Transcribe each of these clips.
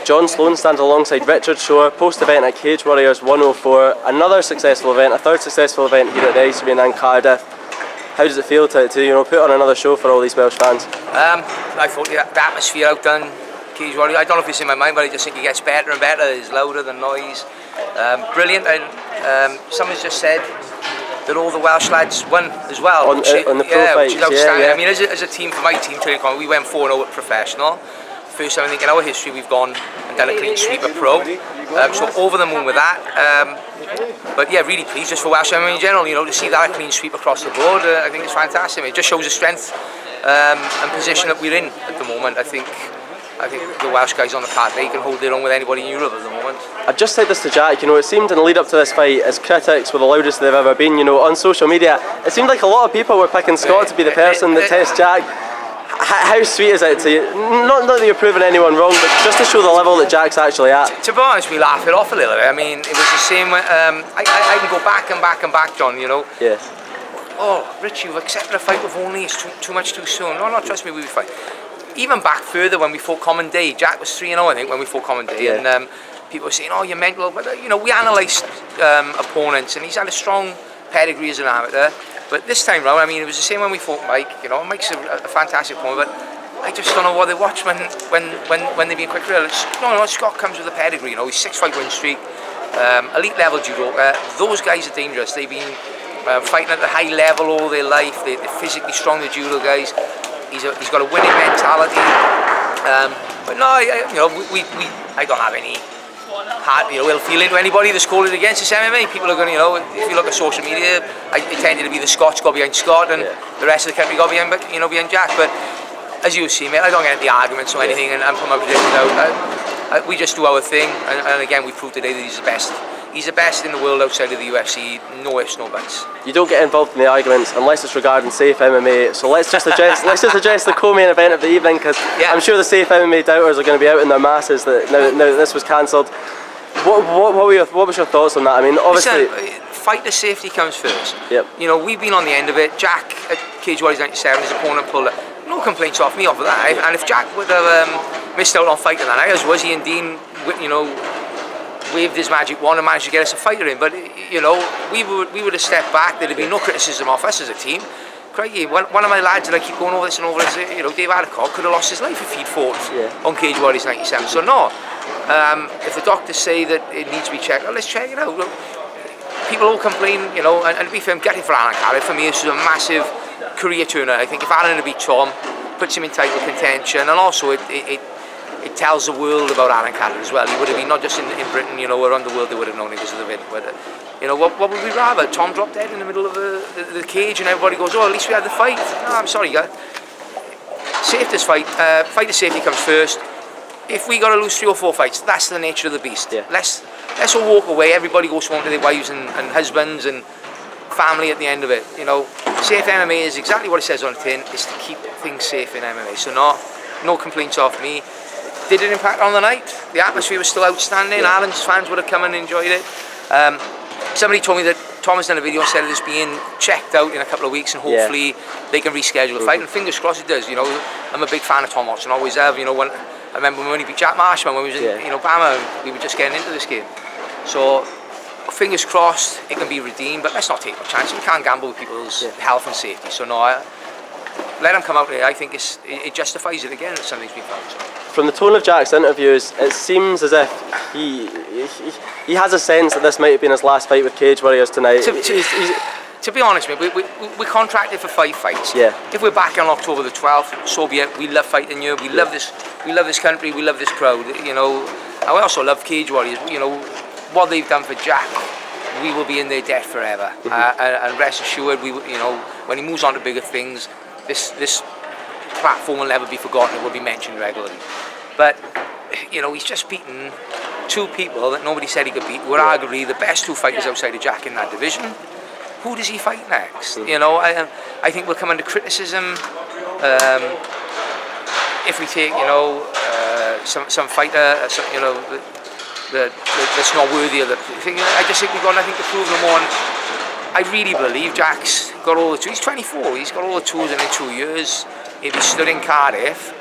John Sloan stands alongside Richard Shore, post-event at Cagewarriors 104, another successful event, a third successful event here at the Ice Arena in Cardiff. How does it feel to put on another show for all these Welsh fans? I thought the atmosphere out done Cagewarriors, I don't know if it's in my mind, but I just think it gets better and better. It's louder than noise. Brilliant. Someone's just said that all the Welsh lads won as well. On the pro fights, which is outstanding. yeah. I mean, as a team, for my team, we went 4-0 at professional. First time I think in our history we've gone and done a clean sweep at pro. So over the moon with that. But yeah, really pleased just for Welsh MMA in general. To see that clean sweep across the board, I think it's fantastic. It just shows the strength and position that we're in at the moment. I think the Welsh guys on the card, they can hold their own with anybody in Europe at the moment. I've just said this to Jack, it seemed in the lead up to this fight, as critics were the loudest they've ever been, on social media, it seemed like a lot of people were picking Scott to be the person that tests Jack. How sweet is it to you? Not that you're proving anyone wrong, but just to show the level that Jack's actually at. To be honest, we laugh it off a little bit. I mean, it was the same, I can go back and back and back, John, Yeah. Oh, Rich, you've accepted a fight with only, it's too much too soon. No, trust me, we'll be fine. Even back further when we fought Common Day, Jack was 3-0 I think when we fought Common Day, yeah. and people were saying, oh, you're mental, but we analysed opponents, and he's had a strong pedigree as an amateur. But this time round, I mean, it was the same when we fought Mike. Mike's a fantastic opponent, but I just don't know what they watch when they've been quick real. No, Scott comes with a pedigree. He's 6-fight win streak, elite level judoka. Those guys are dangerous. They've been fighting at the high level all their life. They're physically strong, the judo guys. He's got a winning mentality. But no, I don't have any hard, ill feeling to anybody that's called it against this MMA. People are going to, if you look at social media, it tended to be the Scots go behind Scott and the rest of the country go behind, behind Jack. But as you see, mate, I don't get into the arguments or anything, and put my prediction out. We just do our thing, and again, we proved today that he's the best. He's the best in the world outside of the UFC, no ifs, no buts. You don't get involved in the arguments unless it's regarding safe MMA. So let's just address the co-main event of the evening, because I'm sure the safe MMA doubters are going to be out in their masses that now that this was cancelled. What was your thoughts on that? I mean, obviously, fighter safety comes first. Yep. We've been on the end of it. Jack at Cagewarriors 97, his opponent pulled it. No complaints off me off of that. And if Jack would have missed out on fighting that night, as was he and Dean, waved his magic wand and managed to get us a fighter in, but we would have stepped back. There'd have been no criticism off us as a team. Craigie, one of my lads that I keep going over this and over this, Dave Adcock could have lost his life if he'd fought on Cagewarriors 97. So no, if the doctors say that it needs to be checked, let's check it out. Look, people all complain, and to be fair, I'm gutted for Alan Cardiff. For me, this was a massive career turner. I think if Alan had beat Tom, puts him in title contention, and also it tells the world about Alan Cardiff as well. He would have been not just in Britain, around the world they would have known him because of the win. But what would we rather? Tom dropped dead in the middle of the cage and everybody goes, oh, at least we had the fight. No, I'm sorry, guys. Safety's fight. Fighter safety comes first. If we got to lose 3 or 4 fights, that's the nature of the beast. Yeah. Let's all walk away. Everybody goes home to their wives and husbands and family at the end of it. Safe MMA is exactly what it says on the tin. It's to keep things safe in MMA. So no complaints off me. Did it impact on the night? The atmosphere was still outstanding. Yeah. Alan's fans would have come and enjoyed it. Somebody told me that Tom has done a video and said it's being checked out in a couple of weeks and hopefully they can reschedule the fight. And fingers crossed it does. I'm a big fan of Tom Watson, always have. I remember when he beat Jack Marshman when we was in Bama, we were just getting into this game. So fingers crossed it can be redeemed, but let's not take no chances. We can't gamble with people's health and safety. So no, let him come out there. I think it justifies it again if something's been found. So. From the tone of Jack's interviews, it seems as if he has a sense that this might have been his last fight with Cagewarriors tonight. To be honest, mate, we contracted for 5 fights. Yeah. If we're back on October the 12th, so be it. We love fighting you. We love this. We love this country. We love this crowd. And we also love Cagewarriors. What they've done for Jack, we will be in their debt forever. And rest assured, when he moves on to bigger things, this platform will never be forgotten. It will be mentioned regularly. But he's just beaten 2 people that nobody said he could beat. Who are arguably the best 2 fighters outside of Jack in that division. Who does he fight next? I think we'll come under criticism if we take some fighter that's not worthy of the thing. I just think we've got nothing to prove no more. I really believe Jack's got all the tools. He's 24. He's got all the tools, and in 2 years, if he stood in Cardiff,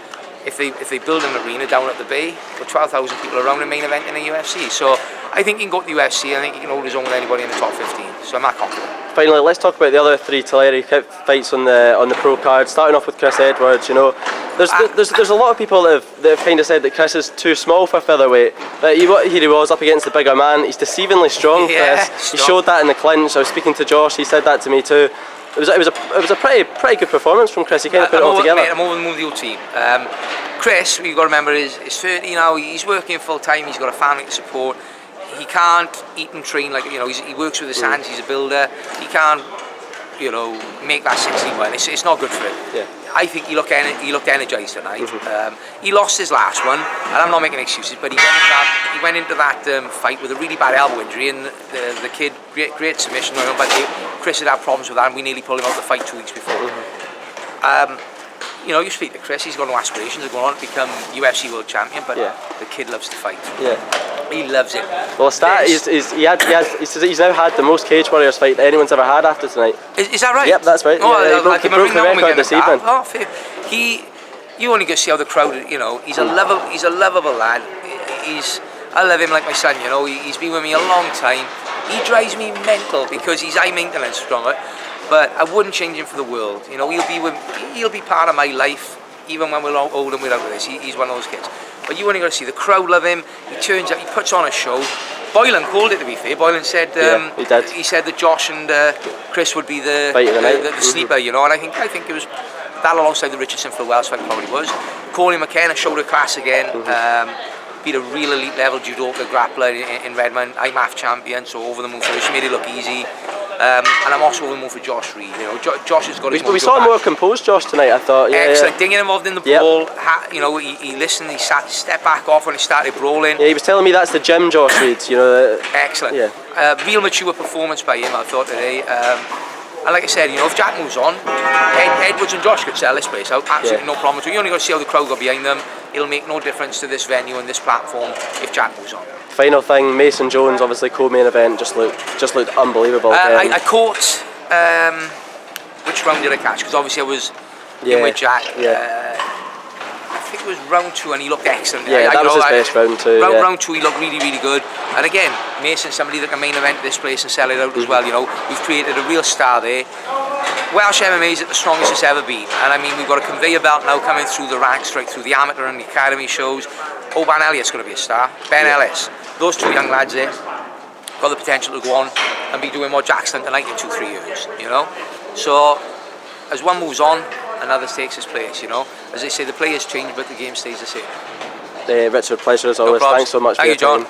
if they build an arena down at the Bay with 12,000 people around the main event in the UFC. So I think he can go to the UFC. I think he can hold his own with anybody in the top 15. So I'm not confident. Finally, let's talk about the other 3 Tulare fights on the pro card. Starting off with Chris Edwards, you know, there's a lot of people that have kind of said that Chris is too small for featherweight. But here he was up against the bigger man. He's deceivingly strong, yeah, Chris. He showed that in the clinch. I was speaking to Josh. He said that to me too. It was a pretty good performance from Chris. He kind of put it all together. Mate, I'm over the moon with the whole team. Chris, you've got to remember, is 30 now. He's working full time. He's got a family to support. He can't eat and train like, you know. He works with his hands. He's a builder. He can't, you know, make that 16 win. It's not good for him. Yeah. I think he looked energised tonight. He lost his last one, and I'm not making excuses, but he went into that fight with a really bad elbow injury, and the kid, great submission, but Chris had problems with that, and we nearly pulled him out of the fight 2 weeks before. You know, you speak to Chris, he's got no aspirations of going on to become UFC world champion, but the kid loves to fight. Yeah. He loves it. Well, he says he's now had the most Cagewarriors fight that anyone's ever had after tonight. Is that right? Yep, that's right. Oh, yeah, he broke the record this evening. Oh, fair. You only go see how the crowd, you know, he's a lovable lad. I love him like my son, you know. He's been with me a long time. He drives me mental because he's high maintenance stronger. But I wouldn't change him for the world. You know, he'll be part of my life, even when we're old and we're out of this. He's one of those kids. But you only got to see the crowd love him. He turns up, he puts on a show. Boylan called it, to be fair. Boylan said he did. He said that Josh and Chris would be the sleeper, you know. And I think it was that alongside the Richardson for the Wells fight probably was. Corey McKenna showed a class again. Beat a real elite level judoka grappler in Redmond, IMAF champion, so over the move for her. She made it look easy. And I'm also over the move for Josh Reed. You know, Josh has got his We saw a more composed Josh tonight, I thought. Excellent. Didn't get involved in the brawl. You know, he listened, he stepped back off when he started brawling. Yeah, he was telling me that's the gym Josh Reed, you know. Excellent. Yeah. Real mature performance by him, I thought, today. And like I said, you know, if Jack moves on, Edwards and Josh could sell this place out. Absolutely no problem at all. You only got to see how the crowd got behind them. It'll make no difference to this venue and this platform if Jack moves on. Final thing, Mason Jones, obviously co-main event, just looked unbelievable. I caught which round did I catch? Because obviously I was in with Jack. I think it was round 2 and he looked excellent. Yeah, that was his best round 2. Round 2 he looked really, really good. And again, Mason, somebody that can main event this place and sell it out as well. You know, we've created a real star there. Welsh MMA is at the strongest it's ever been, and I mean we've got a conveyor belt now coming through the ranks, straight through the amateur and the academy shows. Oban Elliott's going to be a star. Ben Ellis, those 2 young lads there got the potential to go on and be doing what Jack's done tonight in 2-3 years. You know, so as one moves on, another takes his place. You know, as they say, the players change, but the game stays the same. Richard, pleasure as always. Thanks so much for your time.